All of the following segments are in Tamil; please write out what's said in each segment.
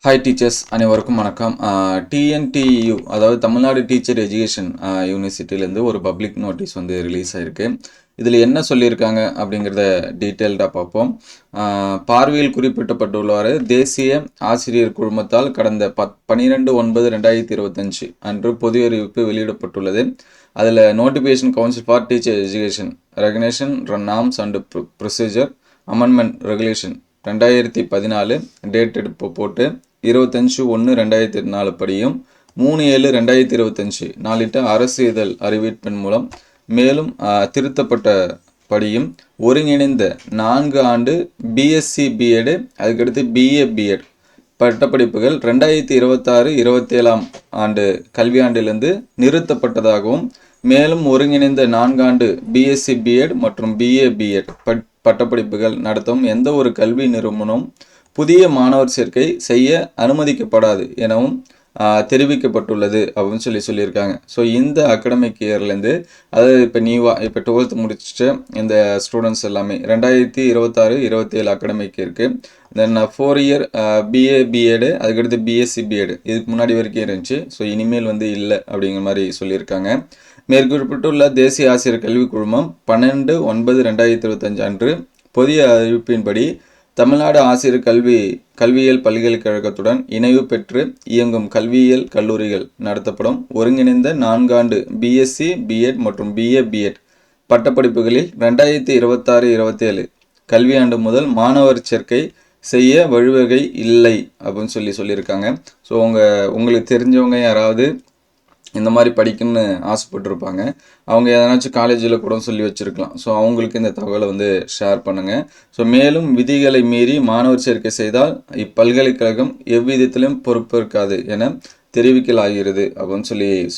ஹாய் டீச்சர்ஸ் அனைவருக்கும் வணக்கம். டிஎன்டியு அதாவது தமிழ்நாடு டீச்சர் எஜுகேஷன் யூனிவர்சிட்டியிலேருந்து ஒரு பப்ளிக் நோட்டீஸ் வந்து ரிலீஸ் ஆகிருக்கு. இதில் என்ன சொல்லியிருக்காங்க அப்படிங்கிறத டீட்டெயில்டாக பார்ப்போம். பார்வையில் குறிப்பிட்டப்பட்டுள்ளவாறு தேசிய ஆசிரியர் குழுமத்தால் கடந்த 12/9/2025 அன்று பொது அறிவிப்பு வெளியிடப்பட்டுள்ளது. அதில் notification council for teacher education recognition norms and procedure amendment regulation 2014 date எடுப்பு போட்டு 25/1/2024 படியும் 3/7/2025 நாளிட்ட அரசு இதழ் அறிவிப்பின் மூலம் மேலும் திருத்தப்பட்ட படியும் ஒருங்கிணைந்த 4 ஆண்டு பிஎஸ்சி பிஎட் அதுக்கடுத்து பிஏ பிஎட் பட்டப்படிப்புகள் 2026-27 ஆண்டு கல்வியாண்டிலிருந்து நிறுத்தப்பட்டதாகவும் மேலும் ஒருங்கிணைந்த 4 ஆண்டு பிஎஸ்சி பிஎட் மற்றும் பிஏ பிஎட் பட்டப்படிப்புகள் நடத்தும் எந்த ஒரு கல்வி நிறுவனம் புதிய மாணவர் சேர்க்கை செய்ய அனுமதிக்கப்படாது எனவும் தெரிவிக்கப்பட்டுள்ளது அப்படின்னு சொல்லியிருக்காங்க. ஸோ இந்த அகடமிக் இயர்லேருந்து அதாவது இப்போ 12th முடிச்சுட்டு இந்த ஸ்டூடெண்ட்ஸ் எல்லாமே 2026-27 அகடமிக் இருக்குது. தென் 4 இயர் பிஏ பிஎடு அதுக்கடுத்து பிஎஸ்சி பிஎடு இதுக்கு முன்னாடி வரைக்கும் இருந்துச்சு. ஸோ இனிமேல் வந்து இல்லை அப்படிங்கிற மாதிரி சொல்லியிருக்காங்க. மேற்குறிப்பிட்டுள்ள தேசிய ஆசிரியர் கல்விக் குழுமம் 12/9/2025 அன்று புதிய அறிவிப்பின்படி தமிழ்நாடு ஆசிரியர் கல்வியியல் பல்கலைக்கழகத்துடன் இணைவு பெற்று இயங்கும் கல்வியியல் கல்லூரிகள் நடத்தப்படும் ஒருங்கிணைந்த 4 ஆண்டு பிஎஸ்சி பிஎட் மற்றும் பிஏ பிஎட் பட்டப்படிப்புகளில் 2026-27 கல்வியாண்டு முதல் மாணவர் சேர்க்கை செய்ய வழிவகை இல்லை அப்படின்னு சொல்லியிருக்காங்க. ஸோ உங்களுக்கு தெரிஞ்சவங்க யாராவது இந்த மாதிரி படிக்கணும்னு ஆசைப்பட்டிருப்பாங்க. அவங்க எதனாச்சும் காலேஜில் கூட சொல்லி வச்சுருக்கலாம். ஸோ அவங்களுக்கு இந்த தகவலை வந்து ஷேர் பண்ணுங்கள். ஸோ மேலும் விதிகளை மீறி மாணவர் சேர்க்கை செய்தால் இப்பல்கலைக்கழகம் எவ்விதத்திலும் பொறுப்பேற்காது என தெரிவிக்கலாகிறது அப்படின்னு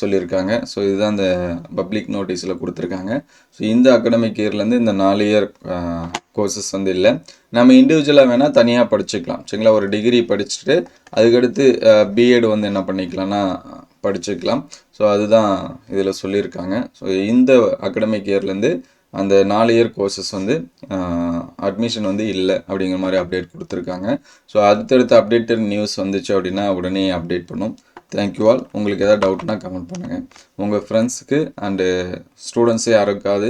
சொல்லியிருக்காங்க. ஸோ இதுதான் இந்த பப்ளிக் நோட்டீஸில் கொடுத்துருக்காங்க. ஸோ இந்த அகடமிக் இயர்லேருந்து இந்த 4 இயர் கோர்சஸ் வந்து இல்லை. நம்ம இண்டிவிஜுவலாக வேணால் தனியாக படிச்சுக்கலாம். சரிங்களா, ஒரு டிகிரி படிச்சுட்டு அதுக்கடுத்து பிஎட் வந்து என்ன பண்ணிக்கலாம்னா படிச்சுக்கலாம். ஸோ அதுதான் இதில் சொல்லியிருக்காங்க. ஸோ இந்த அகடமிக் இயர்லேருந்து அந்த 4 இயர் கோர்சஸ் வந்து அட்மிஷன் வந்து இல்லை அப்படிங்கிற மாதிரி அப்டேட் கொடுத்துருக்காங்க. ஸோ அடுத்தடுத்த அப்டேட்டட் நியூஸ் வந்துச்சு அப்படின்னா உடனே அப்டேட் பண்ணும். Thank you all. உங்களுக்கு எதாவது டவுட்னா கமெண்ட் பண்ணுங்கள். உங்கள் ஃப்ரெண்ட்ஸுக்கு அண்டு ஸ்டூடெண்ட்ஸு யாருக்காவது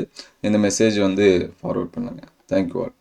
இந்த மெசேஜ் வந்து ஃபார்வர்ட் பண்ணுங்கள். Thank you all.